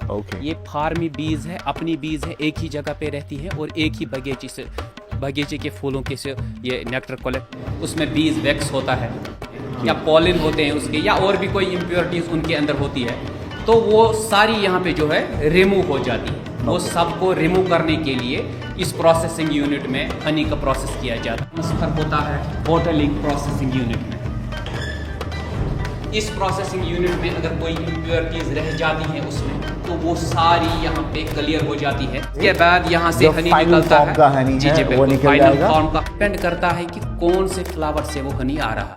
Okay. ये फार्मी बीज है, अपनी बीज है, एक ही जगह पे रहती है और एक ही बगीचे के फूलों के से ये नेक्टर कलेक्ट, उसमें बीज वैक्स होता है या पॉलिन होते हैं उसके, या और भी कोई इम्प्योरिटीज उनके अंदर होती है, तो वो सारी यहाँ पे जो है रिमूव हो जाती है। वो सबको रिमूव करने के लिए इस प्रोसेसिंग यूनिट में हनी का प्रोसेस किया जाता है। ट्रांसफर होता है बॉटलिंग प्रोसेसिंग यूनिट में। इस प्रोसेसिंग यूनिट में अगर कोई इम्प्योरिटीज रह जाती है उसमें, तो वो सारी यहाँ पे क्लियर हो जाती है। इसके बाद यहाँ से हनी निकलता है। जी जी बिल्कुल, फाइनल फॉर्म का डिपेंड करता है कि कौन से फ्लावर से वो हनी आ रहा है।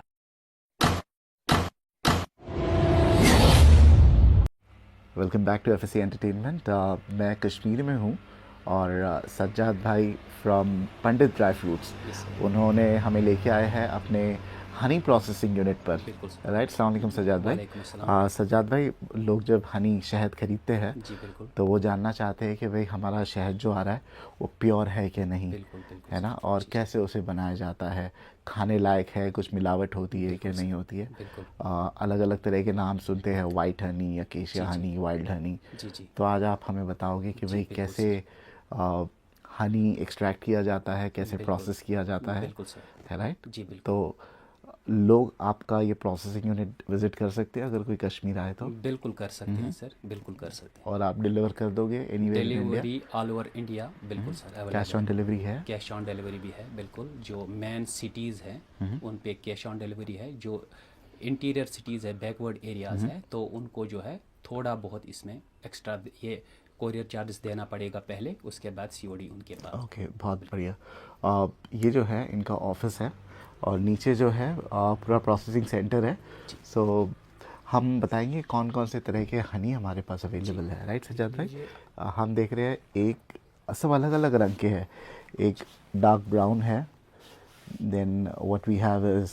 Welcome back to FSC entertainment. मैं कश्मीर में हूँ और सज्जाद भाई फ्रॉम पंडित ड्राई फ्रूट्स, उन्होंने हमें लेके आए हैं अपने हनी प्रोसेसिंग यूनिट पर। राइट, अस्सलाम वालेकुम सज्जाद भाई। सज्जाद भाई, लोग जब हनी शहद खरीदते हैं तो वो जानना चाहते हैं कि भाई हमारा शहद जो आ रहा है वो प्योर है कि नहीं, है ना, और कैसे उसे बनाया जाता है, खाने लायक है, कुछ मिलावट होती है कि नहीं होती है। अलग अलग तरह के नाम सुनते हैं, white Honey, acacia Honey, wild Honey. तो आज आप हमें बताओगे कि भाई कैसे हनी एक्सट्रैक्ट किया जाता है, कैसे प्रोसेस किया जाता है राइट। जी बिल्कुल। तो लोग आपका ये प्रोसेसिंग यूनिट विजिट कर सकते हैं अगर कोई कश्मीर आए तो? बिल्कुल कर सकते हैं सर, बिल्कुल कर सकते हैं। और आप डिलीवर कर दोगे anywhere in India? Delivery all over India, बिल्कुल sir available. Cash on delivery है? कैश ऑन डिलीवरी भी है बिल्कुल। जो मेन सिटीज़ हैं उन पे कैश ऑन डिलीवरी है। जो इंटीरियर सिटीज़ है, बैकवर्ड एरियाज़ है, तो उनको जो है थोड़ा बहुत इसमें एक्स्ट्रा ये कोरियर चार्जेस देना पड़ेगा पहले, उसके बाद सीओडी उनके पास। ओके, बहुत बढ़िया। ये जो है इनका ऑफिस है और नीचे जो है पूरा प्रोसेसिंग सेंटर है। सो हम बताएंगे कौन कौन से तरह के हनी हमारे पास अवेलेबल है। राइट सज्जाद भाई, हम देख रहे हैं एक सब अलग अलग रंग के हैं। एक डार्क ब्राउन है, then what we have is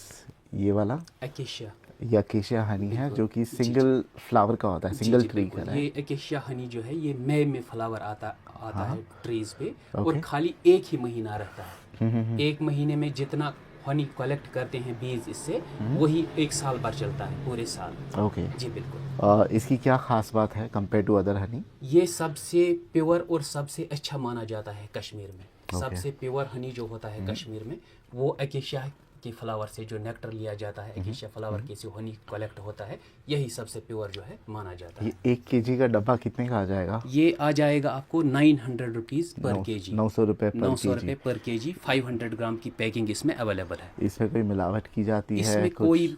ये वाला एकेशिया, ये अकेशिया हनी है जो कि सिंगल फ्लावर का होता है, सिंगल ट्री का है। ये एकेशिया हनी जो है ये मई में फ्लावर आता है ट्रीज पे, और खाली एक ही महीना रहता है। एक महीने में जितना हनी कलेक्ट करते हैं बीज इससे, वही एक साल भर चलता है, पूरे साल। ओके जी बिल्कुल। इसकी क्या खास बात है कंपेयर टू अदर हनी? ये सबसे प्योर और सबसे अच्छा माना जाता है कश्मीर में। सबसे प्योर हनी जो होता है कश्मीर में, वो एकेशिया के फ्लावर से जो नेक्टर लिया जाता है, एकेशिया फ्लावर के से हनी कलेक्ट होता है, यही सबसे प्योर जो है माना जाता है। ये 1 kg का डब्बा कितने का आ जाएगा? ये आ जाएगा आपको 900 रुपीज़ पर केजी। 900 रुपये पर 900 रुपये पर केजी। 500 ग्राम की पैकिंग इसमें अवेलेबल है। इसमें कोई मिलावट की जाती है? इसमें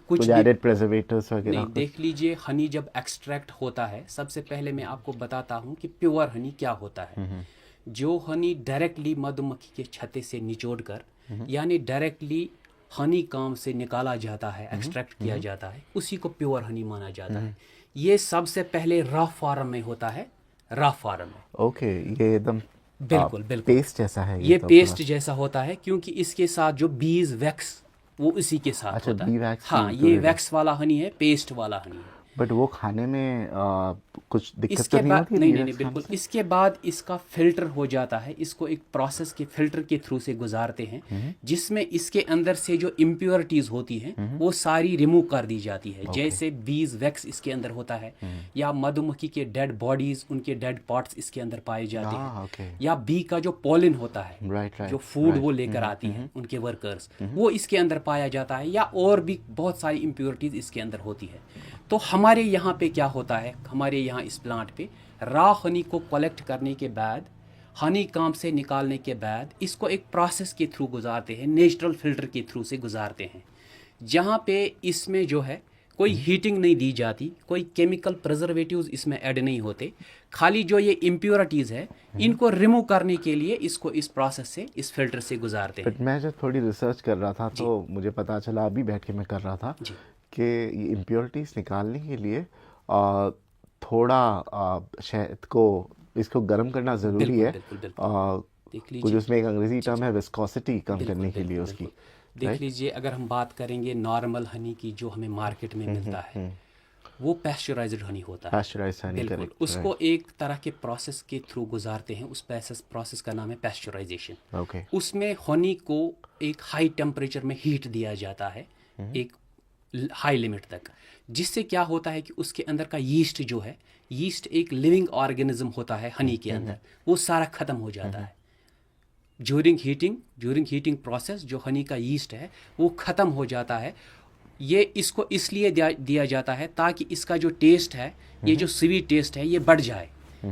कुछ एडेड प्रिजर्वेटिव्स वगैरह नहीं। देख लीजिए, हनी जब एक्सट्रैक्ट होता है, सबसे पहले मैं आपको बताता हूँ कि प्योर हनी क्या होता है। जो हनी डायरेक्टली मधुमक्खी के छत्ते से निचोड़ कर, यानी डायरेक्टली हनी काम से निकाला जाता है, एक्सट्रैक्ट किया जाता है, उसी को प्योर हनी माना जाता है। ये सबसे पहले रॉ फॉर्म में होता है, रॉ फॉर्म में। ओके, ये एकदम बिल्कुल बिल्कुल पेस्ट जैसा है ये पेस्ट जैसा होता है, क्योंकि इसके साथ जो बीज वैक्स वो इसी के साथ अच्छा, होता है। वैक्स हाँ, ये वैक्स वाला हनी है, पेस्ट वाला हनी है। बट वो खाने में कुछ दिक्कत इसके तो नहीं बाद होती? नहीं बिल्कुल। इसके बाद इसका फिल्टर हो जाता है, इसको एक प्रोसेस के फिल्टर के थ्रू से गुजारते हैं, जिसमें इसके अंदर से जो इम्प्योरिटीज होती हैं वो सारी रिमूव कर दी जाती है। जैसे बीज वैक्स इसके अंदर होता है, या मधुमक्खी के डेड बॉडीज, उनके डेड पार्ट्स इसके अंदर पाए जाते हैं, या बी का जो पॉलिन होता है, जो फूड वो लेकर आती हैं उनके वर्कर्स, वो इसके अंदर पाया जाता है, या और भी बहुत सारी इम्प्योरिटीज इसके अंदर होती है। तो हमारे यहाँ पे क्या होता है, हमारे यहाँ इस प्लांट पे रॉ हनी को कलेक्ट करने के बाद, हनी काम से निकालने के बाद, इसको एक प्रोसेस के थ्रू गुजारते हैं, नेचुरल फिल्टर के थ्रू से गुजारते हैं, जहाँ पे इसमें जो है कोई हीटिंग नहीं दी जाती, कोई केमिकल प्रिजर्वेटिव्स इसमें ऐड नहीं होते। खाली जो ये इम्प्योरिटीज़ है इनको रिमूव करने के लिए इसको इस प्रोसेस से, इस फिल्टर से गुजारते हैं। बट मैं जब थोड़ी रिसर्च कर रहा था तो मुझे पता चला, अभी बैठ के मैं कर रहा था, कि ये इम्प्योरिटीज़ निकालने के लिए थोड़ा शहद को, इसको गर्म करना ज़रूरी है। कुछ उसमें एक अंग्रेजी टर्म है विस्कोसिटी कम करने के लिए उसकी। देख लीजिए, अगर हम बात करेंगे नॉर्मल हनी की जो हमें मार्केट में मिलता है, वो पैस्चराइज्ड हनी होता है। पैस्चराइज्ड हनी, बिल्कुल। उसको एक तरह के प्रोसेस के थ्रू गुजारते हैं, उस प्रोसेस का नाम है पैस्चराइजेशन। उसमें हनी को एक हाई टेम्परेचर में हीट दिया जाता है, एक हाई लिमिट तक, जिससे क्या होता है कि उसके अंदर का यीस्ट जो है, यीस्ट एक लिविंग ऑर्गेनिज्म होता है हनी के अंदर, वो सारा ख़त्म हो जाता है ड्यूरिंग हीटिंग प्रोसेस। जो हनी का यीस्ट है वो ख़त्म हो जाता है। ये इसको इसलिए दिया जाता है ताकि इसका जो टेस्ट है, ये जो स्वीट टेस्ट है, ये बढ़ जाए,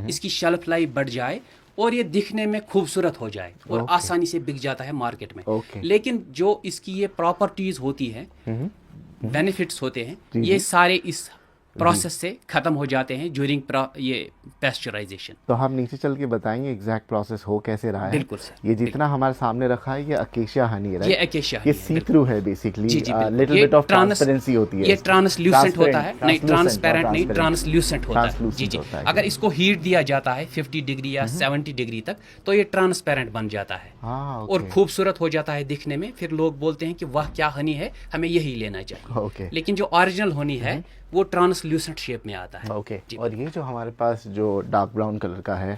इसकी शेल्फ लाइफ बढ़ जाए और ये दिखने में खूबसूरत हो जाए और आसानी से बिक जाता है मार्केट में। लेकिन जो इसकी ये प्रॉपर्टीज होती हैं, बेनिफिट्स होते हैं, ये सारे इस प्रोसेस से खत्म हो जाते हैं ड्यूरिंग ये पेस्चराइजेशन। तो हम नीचे चल के बताएंगे एग्जैक्ट प्रोसेस हो कैसे रहा है। बिल्कुल सर। ये जितना हमारे सामने रखा है ये अकेशिया हनी है, ये अकेशिया ये सी थ्रू है बेसिकली, लिटिल ये बिट ऑफ ट्रांसपेरेंसी होती है। ये ट्रांसल्यूसेंट होता है, नहीं ट्रांसपेरेंट नहीं, ट्रांसल्यूसेंट होता है। जी जी। अगर इसको हीट दिया जाता है 50 डिग्री या 70 डिग्री तक तो ये ट्रांसपेरेंट बन जाता है और खूबसूरत हो जाता है दिखने में। फिर लोग बोलते हैं कि वाह क्या हनी है, हमें यही लेना चाहिए। लेकिन जो ओरिजिनल हनी है वो ट्रांसल्यूसेंट शेप में आता है। और ये जो हमारे पास जो डार्क ब्राउन कलर का है,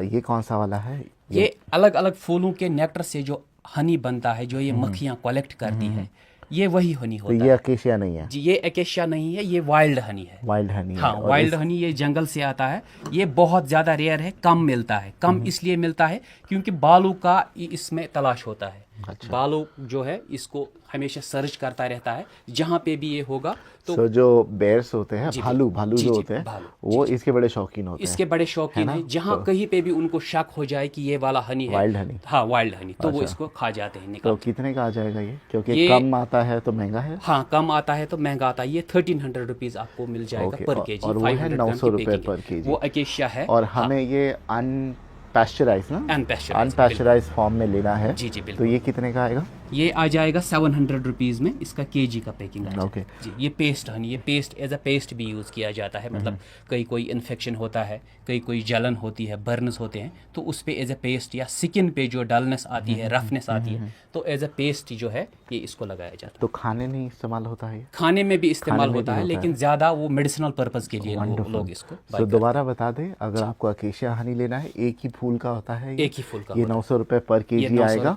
ये कौन सा वाला है? ये अलग अलग फूलों के नेक्टर से जो हनी बनता है, जो ये मक्खियाँ कलेक्ट करती है, ये वही हनी होता है। ये अकेशिया नहीं है जी, ये अकेशिया नहीं है, ये वाइल्ड हनी है। वाइल्ड हनी हाँ, वाइल्ड हनी ये जंगल से आता है। ये बहुत ज़्यादा रेयर है, कम मिलता है। कम इसलिए मिलता है क्योंकि बालू का इसमें तलाश होता है। बालू जो है इसको हमेशा सर्च करता रहता है, जहाँ पे भी ये होगा तो जो बेयर्स होते हैं, भालू जो होते हैं, वो इसके बड़े शौकीन होते हैं। इसके बड़े शौकीन हैं। जहाँ कहीं पे भी उनको शक हो जाए कि ये वाला हनी है, वाइल्ड हनी, हाँ वाइल्ड हनी, तो वो इसको खा जाते हैं। तो कितने का आ जाएगा ये? क्योंकि कम आता है तो महंगा है। हाँ, कम आता है तो महंगा आता है। ये 1300 रुपीज आपको मिल जाएगा पर केजी। और वो है 900 रुपए पर केजी। वो अकेशिया है। और हमें ये अनपैस्चराइज्ड ना, अनपैस्चराइज्ड फॉर्म में लेना है। जी जी तो बिल्कुल। ये कितने का आएगा? ये आ जाएगा 700 रुपीज़ में, इसका केजी का पैकिंग आ जाएगा। जी, ये पेस्ट हनी, ये पेस्ट एज अ पेस्ट भी यूज़ किया जाता है। मतलब कोई इन्फेक्शन होता है, कोई जलन होती है, बर्न्स होते हैं, तो उस पे एज अ पेस्ट, या स्किन पे जो डलनेस आती है, रफनेस आती है, तो एज अ पेस्ट जो है ये इसको लगाया जाता है। तो खाने में इस्तेमाल होता है? खाने में भी इस्तेमाल होता है, लेकिन ज़्यादा वो मेडिसिनल पर्पज़ के लिए लोग इसको। तो दोबारा बता दें, अगर आपको अकेशिया हनी लेना है, एक ही फूल का होता है, एक ही फूल का, ये 900 रुपए पर केजी आएगा।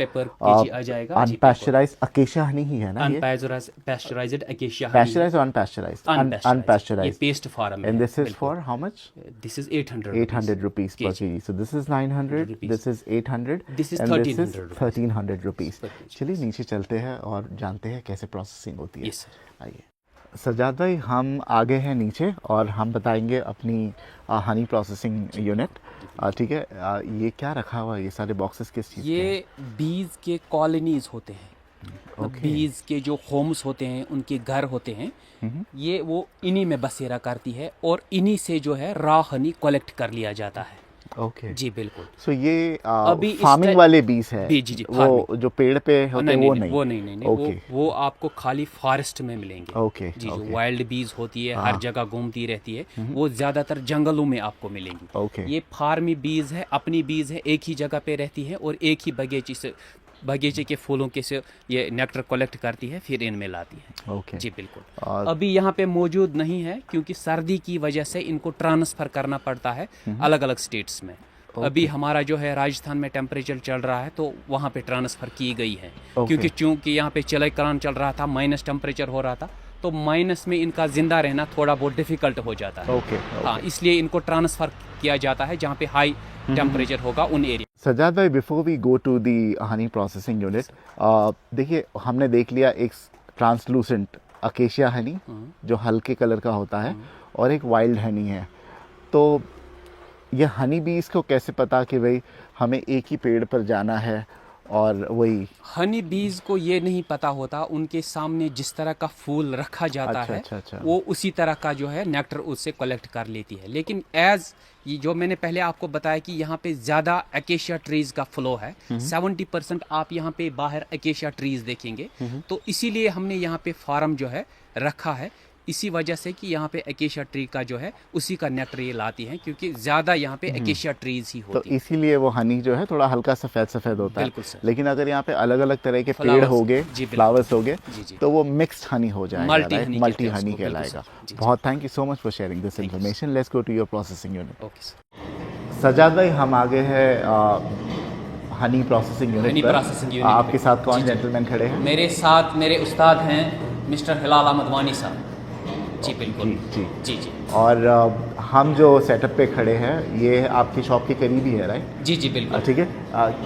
आ जाएगा। अनपैस्चराइज्ड अकेशिया हनी ही है ना? अनपैस्चराइज्ड अकेशिया हनी। पैस्चराइज्ड और अनपैस्चराइज्ड। ये पेस्ट फॉर्म है। And this is for how much? This is 800 rupees पर KG. So this is 900, this is 800, this is and this is 1300 rupees. चलिए नीचे चलते हैं और जानते हैं कैसे प्रोसेसिंग होती है। Yes, आइए सज्जाद भाई, हम आगे हैं नीचे और हम बताएंगे अपनी हनी प्रोसेसिंग यूनिट। ठीक है, ये क्या रखा हुआ है? ये सारे बॉक्सेस किस चीज़ के हैं? ये बीज के कॉलोनीज होते हैं। बीज के जो होम्स होते हैं, उनके घर होते हैं, ये वो इन्हीं में बसेरा करती है और इन्हीं से जो है रॉ हनी कलेक्ट कर लिया जाता है। जी बिल्कुल। सो ये अभी फार्मिंग वाले बीज है? जी, वो जो पेड़ पे होते हैं वो नहीं। वो आपको खाली फॉरेस्ट में मिलेंगे। जी, जो वाइल्ड बीज होती है, हर जगह घूमती रहती है, वो ज्यादातर जंगलों में आपको मिलेंगी। ये फार्मी बीज है, अपनी बीज है, एक ही जगह पे रहती है और एक ही बगीचे के फूलों के से ये नेक्टर कलेक्ट करती है, फिर इनमें लाती है। जी बिल्कुल। अभी यहाँ पे मौजूद नहीं है क्योंकि सर्दी की वजह से इनको ट्रांसफ़र करना पड़ता है अलग अलग स्टेट्स में। अभी हमारा जो है राजस्थान में टेम्परेचर चल रहा है तो वहाँ पे ट्रांसफ़र की गई है। क्योंकि चूँकि यहाँ पे चलेकरान चल रहा था, माइनस टेम्परेचर हो रहा था, तो माइनस में इनका जिंदा रहना थोड़ा बहुत डिफिकल्ट हो जाता है। हाँ, इसलिए इनको ट्रांसफ़र किया जाता है जहाँ पे हाई टेम्परेचर होगा उन एरिया। सज्जाद भाई, before we go to the honey processing unit, देखिए हमने देख लिया एक ट्रांसलूसेंट अकेशिया हनी जो हल्के कलर का होता है और एक वाइल्ड हनी है। तो ये हनी बीज को कैसे पता कि भाई हमें एक ही पेड़ पर जाना है? और वही हनी बीज को ये नहीं पता होता, उनके सामने जिस तरह का फूल रखा जाता है वो उसी तरह का जो है नेक्टर उससे कलेक्ट कर लेती है। लेकिन ये जो मैंने पहले आपको बताया कि यहाँ पे ज़्यादा अकेशिया ट्रीज का फ्लो है, 70% आप यहाँ पे बाहर अकेशिया ट्रीज देखेंगे, तो इसीलिए हमने यहाँ पे फार्म जो है रखा है, इसी वजह से कि यहाँ पे अकेशिया ट्री का जो है उसी का नेक्टर ये लाती हैं, क्योंकि ज़्यादा यहाँ पे अकेशिया ट्रीज ही होती तो इसीलिए वो हनी जो है थोड़ा हल्का सफ़ेद होता है। बिल्कुल सर। लेकिन अगर यहाँ पे अलग अलग तरह के पेड़ होंगे, फ्लावर्स होंगे, तो वो मिक्स्ड हनी हो जाएगा, मल्टी हनी कहलाएगा। बहुत thank you so much for sharing this information. Let's go to your processing unit. Sajjad भाई, हम आगे हैं हनी प्रोसेसिंग यूनिट पर। आपके साथ कौन जेंटलमैन खड़े हैं? मेरे साथ मेरे उस्ताद हैं मिस्टर हिलाल अहमद वानी साहब। जी बिल्कुल। जी जी जी और हम जो सेटअप पे खड़े हैं ये आपकी शॉप के करीब ही है, राइट? जी जी बिल्कुल। ठीक है।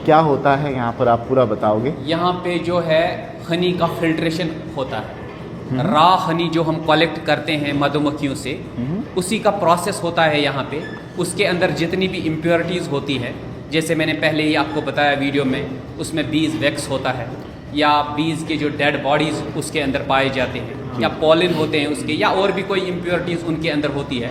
क्या होता है यहाँ पर, आप पूरा बताओगे? यहाँ पे जो है हनी का फिल्ट्रेशन होता है। रॉ हनी जो हम कलेक्ट करते हैं मधुमक्खियों से, उसी का प्रोसेस होता है यहाँ पे। उसके अंदर जितनी भी इम्प्योरिटीज़ होती है, जैसे मैंने पहले ही आपको बताया वीडियो में, उसमें बीज वैक्स होता है, या बीज के जो डेड बॉडीज़ उसके अंदर पाए जाते हैं, या पॉलिन होते हैं उसके, या और भी कोई इम्प्योरिटीज़ उनके अंदर होती है,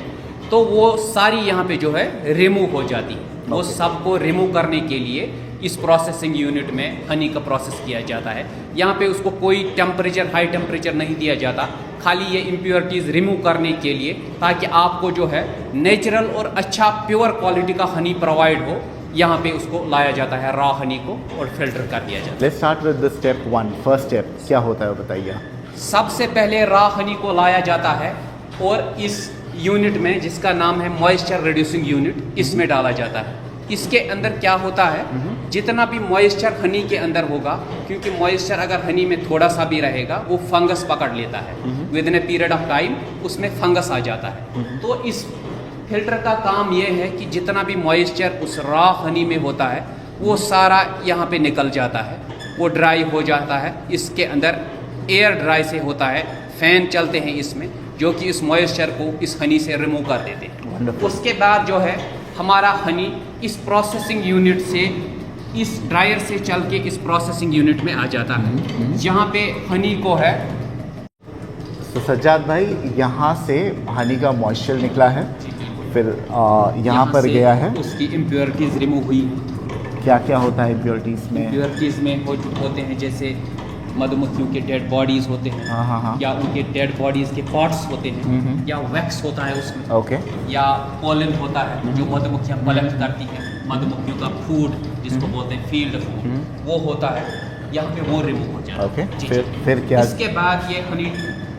तो वो सारी यहाँ पे जो है रिमूव हो जाती है। वो सबको रिमूव करने के लिए इस प्रोसेसिंग यूनिट में हनी का प्रोसेस किया जाता है। यहाँ पे उसको कोई टेम्परेचर, हाई टेम्परेचर नहीं दिया जाता, खाली ये इम्प्योरिटीज़ रिमूव करने के लिए, ताकि आपको जो है नेचुरल और अच्छा प्योर क्वालिटी का हनी प्रोवाइड हो। यहाँ पे उसको लाया जाता है रॉ हनी को और फिल्टर कर दिया जाता है। Let's start with the step 1। First step क्या होता है वो बताइए। सबसे पहले रॉ हनी को लाया जाता है और इस यूनिट में, जिसका नाम है मॉइस्चर रिड्यूसिंग यूनिट, इसमें डाला जाता है। इसके अंदर क्या होता है, जितना भी मॉइस्चर हनी के अंदर होगा, क्योंकि मॉइस्चर अगर हनी में थोड़ा सा भी रहेगा वो फंगस पकड़ लेता है, with in a period of time उसमें फंगस आ जाता है। तो इस फिल्टर का काम ये है कि जितना भी मॉइस्चर उस रॉ हनी में होता है वो सारा यहाँ पे निकल जाता है, वो ड्राई हो जाता है। इसके अंदर एयर ड्राई से होता है, फैन चलते हैं इसमें, जो कि इस मॉइस्चर को इस हनी से रिमूव कर देते हैं। उसके बाद जो है हमारा हनी इस प्रोसेसिंग यूनिट से, इस ड्रायर से चल के इस प्रोसेसिंग यूनिट में आ जाता है, जहाँ पे हनी को है। तो सज्जाद भाई, यहाँ से हनी का मॉइस्चर निकला है, फिर यहाँ पर गया है, उसकी इम्प्योरिटीज़ रिमूव हुई। क्या क्या होता है इम्प्योरिटीज़ में? इम्प्योरिटीज़ में होते हैं जैसे मधुमक्खियों के डेड बॉडीज़ होते हैं, हाँ। या उनके डेड बॉडीज़ के पार्ट्स होते हैं, या वैक्स होता है उसमें, ओके। या पॉलन होता है जो मधुमक्खियाँ कलेक्ट करती हैं, मधुमक्खियों का फूड जिसको बोलते हैं फील्ड फूड, वो होता है, यहाँ पे वो रिमूव हो जाता है। ओके। फिर क्या? इसके बाद ये हनी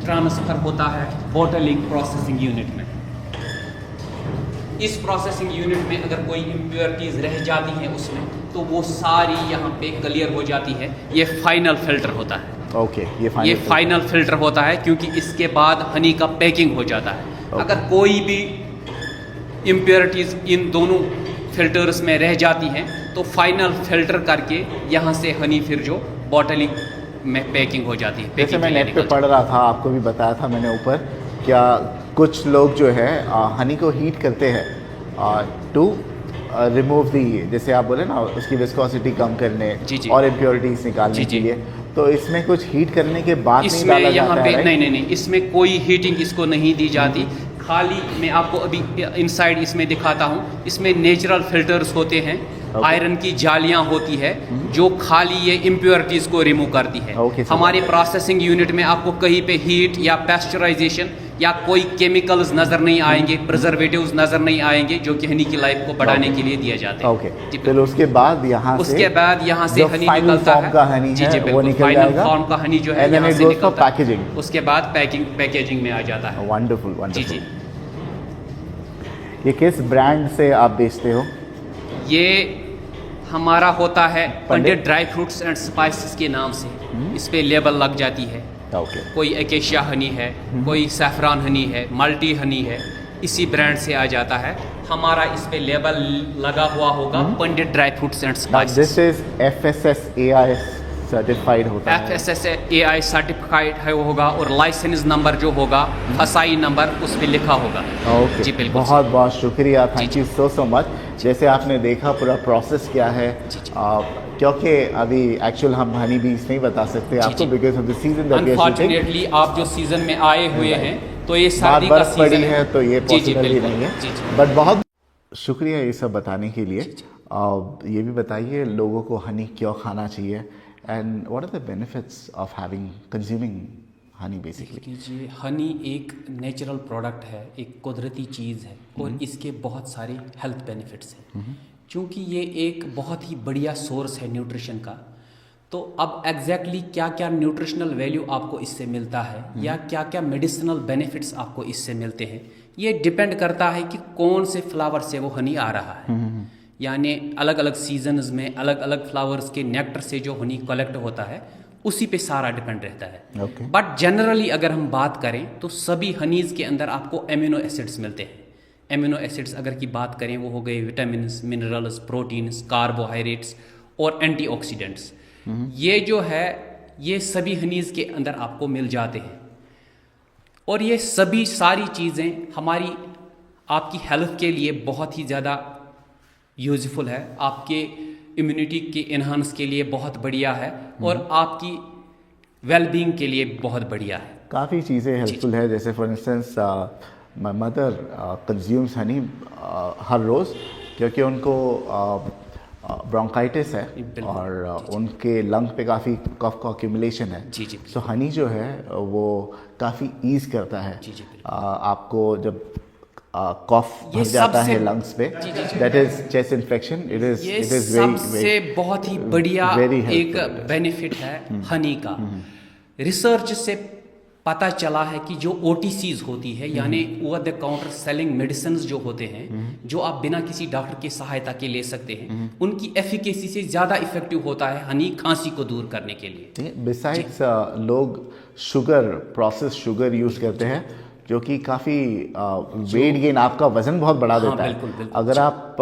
ट्रांसफ़र होता है बॉटलिंग प्रोसेसिंग यूनिट में। इस प्रोसेसिंग यूनिट में अगर कोई इम्प्योरिटीज़ रह जाती है उसमें, तो वो सारी यहाँ पे क्लियर हो जाती है। ये फाइनल फिल्टर होता है। ओके। ये फाइनल फिल्टर होता है, क्योंकि इसके बाद हनी का पैकिंग हो जाता है। अगर कोई भी इम्प्योरिटीज़ इन दोनों फिल्टर्स में रह जाती हैं, तो फाइनल फिल्टर करके यहाँ से हनी फिर जो बॉटलिंग में पैकिंग हो जाती है। जैसे मैं नेट पे पढ़ रहा था, आपको भी बताया था मैंने ऊपर, क्या कुछ लोग जो है हनी को हीट करते हैं टू रिमूव दी, जैसे आप बोले ना, उसकी विस्कोसिटी कम करने और इम्प्योरिटीज निकालने के लिए। तो इसमें कुछ हीट करने के बाद नहीं डाला जाता है? नहीं, इसमें कोई हीटिंग इसको नहीं दी जाती। खाली मैं आपको अभी इनसाइड इसमें दिखाता हूँ। इसमें नेचुरल फिल्टर्स होते हैं, आयरन की जालियाँ होती है, जो खाली ये इम्प्योरिटीज़ को रिमूव करती है। हमारे प्रोसेसिंग यूनिट में आपको कहीं पे हीट या पेस्चराइजेशन या कोई केमिकल्स नज़र नहीं आएंगे, प्रिजर्वेटिव्स नज़र नहीं आएंगे, जो कि हनी की लाइफ को बढ़ाने के लिए दिए जाते हैं। ओके। फिर उसके बाद यहाँ से हनी निकलता है। फाइनल फॉर्म का हनी जो है यहाँ से निकलता है। उसके बाद पैकेजिंग में आ जाता है। वंडरफुल। जी। ये किस ब्रांड से आप बेचते हो? ये हमारा होता है पंडित ड्राई फ्रूट्स एंड स्पाइसेस के नाम से। इस पे लेबल लग जाती है। कोई एकेशिया हनी है, कोई सैफरान हनी है, मल्टी हनी है, इसी ब्रांड से आ जाता है। हमारा इस पे लेबल लगा हुआ होगा Pandit dry fruits and spices. This is FSSAI certified होता है। FSSAI सर्टिफाइड है होगा, और लाइसेंस नंबर जो होगा, फसाई नंबर, उस पे लिखा होगा। ओके जी बिल्कुल। बहुत बहुत शुक्रिया, थैंक यू सो मच। जैसे आपने देखा पूरा प्रोसेस क्या है, क्योंकि अभी एक्चुअल हम हनी बीज नहीं बता सकते आपको, because of the season that we are shooting. Unfortunately आप जो सीजन में आए हुए हैं, तो ये सर्दी का सीजन है, तो ये पॉसिबल ही नहीं है। बट बहुत शुक्रिया ये सब बताने के लिए। ये भी बताइए लोगों को हनी क्यों खाना चाहिए, and what are the benefits of having consuming honey basically? Honey एक नेचुरल प्रोडक्ट है, एक कुदरती चीज़ है, और इसके बहुत सारे हेल्थ बेनिफिट्स हैं। क्योंकि ये एक बहुत ही बढ़िया सोर्स है न्यूट्रिशन का। तो अब एग्जैक्टली क्या क्या न्यूट्रिशनल वैल्यू आपको इससे मिलता है, या क्या क्या मेडिसिनल बेनिफिट्स आपको इससे मिलते हैं, ये डिपेंड करता है कि कौन से फ्लावर से वो हनी आ रहा है। यानी अलग अलग सीजन्स में अलग अलग फ्लावर्स के नेक्टर से जो हनी कलेक्ट होता है, उसी पे सारा डिपेंड रहता है। Okay. बट जनरली अगर हम बात करें तो सभी हनीज के अंदर आपको एमिनो एसिड्स मिलते हैं। एमिनो एसिड्स अगर की बात करें वो हो गए विटामिन, मिनरल्स, प्रोटीन्स, कार्बोहाइड्रेट्स और एंटीऑक्सीडेंट्स। ये जो है ये सभी हनीज के अंदर आपको मिल जाते हैं और ये सभी सारी चीज़ें हमारी आपकी हेल्थ के लिए बहुत ही ज़्यादा यूज़फुल है, आपके इम्यूनिटी के इन्हांस के लिए बहुत बढ़िया है और आपकी वेलबींग के लिए बहुत बढ़िया है। काफ़ी चीज़ें हेल्पफुल है, जैसे for instance my mother consumes honey her रोज़, क्योंकि उनको ब्रोंकाइटिस है और उनके लंग पे काफ़ी कफ का एक्यूमुलेशन है। जी जी। सो हनी जो है वो काफ़ी ईज करता है। जी जी। आपको जब कॉफ भर जाता है लंग्स पे, that is chest infection, it is सबसे बहुत ही बढ़िया एक बेनिफिट है हनी का। रिसर्च से पता चला है कि जो OTCs होती है यानी over the counter selling medicine जो होते हैं, जो आप बिना किसी डॉक्टर की सहायता के ले सकते हैं, उनकी एफिकेसी से ज़्यादा इफेक्टिव होता है हनी खांसी को दूर करने के लिए। बिसाइड्स लोग शुगर, प्रोसेस शुगर यूज़ करते हैं जो कि काफ़ी वेट गेन, आपका वजन बहुत बढ़ा देता है। बिल्कुल, बिल्कुल। अगर आप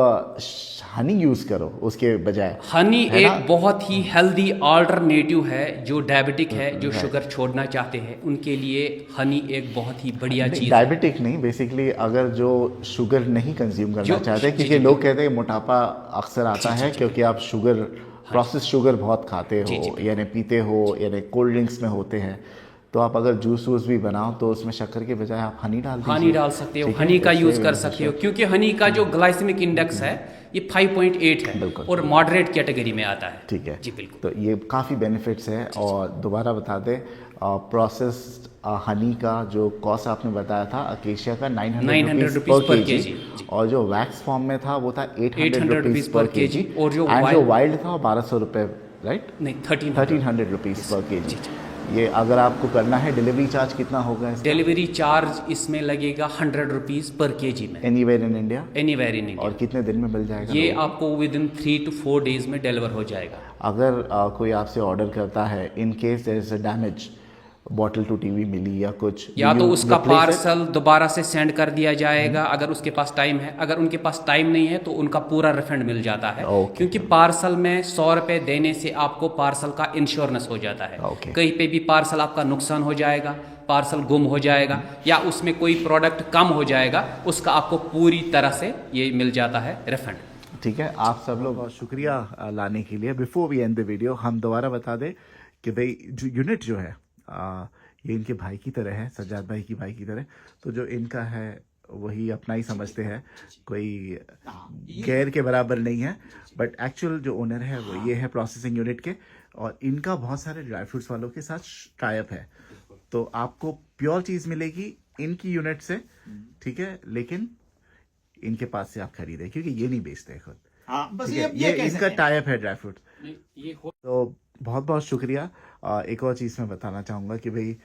हनी यूज़ करो उसके बजाय, हनी एक बहुत ही हेल्दी अल्टरनेटिव है। जो डायबिटिक है, जो शुगर छोड़ना चाहते हैं, उनके लिए हनी एक बहुत ही बढ़िया चीज़ है। डायबिटिक नहीं, बेसिकली अगर जो शुगर नहीं कंज्यूम करना चाहते, क्योंकि लोग कहते हैं मोटापा अक्सर आता है क्योंकि आप शुगर, प्रोसेस शुगर बहुत खाते हो यानी पीते हो, यानी कोल्ड ड्रिंक्स में होते हैं। तो आप अगर जूस वूस भी बनाओ तो उसमें शक्कर के बजाय आप हनी डाल दीजिए। हनी डाल सकते हो, हनी का यूज़ कर सकते हो, क्योंकि हनी का जो ग्लाइसेमिक इंडेक्स है ये 5.8 है और मॉडरेट कैटेगरी में आता है। ठीक है जी बिल्कुल। तो ये काफ़ी बेनिफिट्स है। और दोबारा बता दें, प्रोसेस्ड हनी का जो कॉस्ट आपने बताया था अकेशिया का 900 रुपीज़ पर केजी, और जो वैक्स फॉर्म में था वो था 800 रुपीज़ पर केजी, और जो वाइल्ड था 1200 रुपये, राइट? नहीं, 1300 रुपीज़ पर केजी। ये अगर आपको करना है, डिलीवरी चार्ज कितना होगा इसका? डिलीवरी चार्ज इसमें लगेगा 100 रुपीज़ पर केजी में, anywhere in India. Anywhere in India. और कितने दिन में मिल जाएगा? ये आपको विद इन 3 to 4 डेज में डिलीवर हो जाएगा। अगर कोई आपसे ऑर्डर करता है, in case there is a damage, bottle टू टीवी मिली या कुछ, या तो उसका पार्सल दोबारा से सेंड कर दिया जाएगा अगर उसके पास टाइम है। अगर उनके पास टाइम नहीं है तो उनका पूरा रिफंड मिल जाता है। क्योंकि पार्सल में 100 रुपये देने से आपको पार्सल का इंश्योरेंस हो जाता है। कहीं पे भी पार्सल आपका नुकसान हो जाएगा, पार्सल गुम हो जाएगा या उसमें कोई प्रोडक्ट कम हो जाएगा, उसका आपको पूरी तरह से ये मिल जाता है रिफंड। ठीक है, आप सब लोग बहुत शुक्रिया लाने के लिए। Before we end the video, हम दोबारा बता दें कि भाई जो यूनिट जो है ये इनके भाई की तरह है, सज्जाद भाई की भाई की तरह। तो जो इनका है वही अपना ही समझते हैं, कोई गैर के बराबर नहीं है। बट एक्चुअल जो ओनर है वो ये है प्रोसेसिंग यूनिट के, और इनका बहुत सारे ड्राई फ्रूट्स वालों के साथ टाइप है। तो आपको प्योर चीज़ मिलेगी इनकी यूनिट से, ठीक है, लेकिन इनके पास से आप खरीदें क्योंकि ये नहीं बेचते खुद। बस ये इनका टाइप है ड्राई फ्रूट्स। तो बहुत बहुत शुक्रिया। एक और चीज़ मैं बताना चाहूँगा कि भाई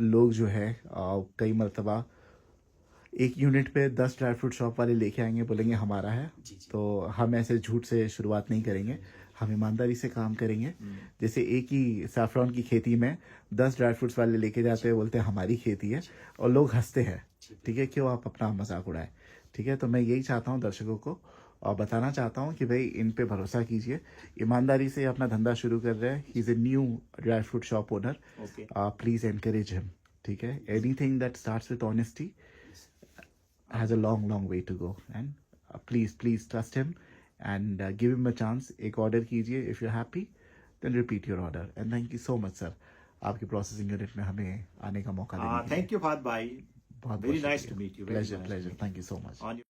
लोग जो है कई मरतबा एक यूनिट पे 10 ड्राई फ्रूट शॉप वाले लेके आएंगे, बोलेंगे हमारा है। तो हम ऐसे झूठ से शुरुआत नहीं करेंगे, हम ईमानदारी से काम करेंगे। जैसे एक ही सैफरॉन की खेती में 10 ड्राई फ्रूट्स वाले लेके जाते हैं, बोलते हैं हमारी खेती है, और लोग हंसते हैं। ठीक है, क्यों आप अपना मजाक उड़ाएं? ठीक है, तो मैं यही चाहता हूँ दर्शकों को और बताना चाहता हूँ कि भाई इन पे भरोसा कीजिए, ईमानदारी से अपना धंधा शुरू कर रहे हैं। He is a new dry fruit shop owner, please encourage him. ठीक है, anything that starts with honesty has a long long way to go, and please trust him and give him a chance. एक order कीजिए, if you are happy then repeat your order. And thank you so much sir, आपकी processing unit में हमें आने का मौका देने के लिए। थैंक यू फाद भाई, बहुत very nice to meet you. Pleasure, thank you so much.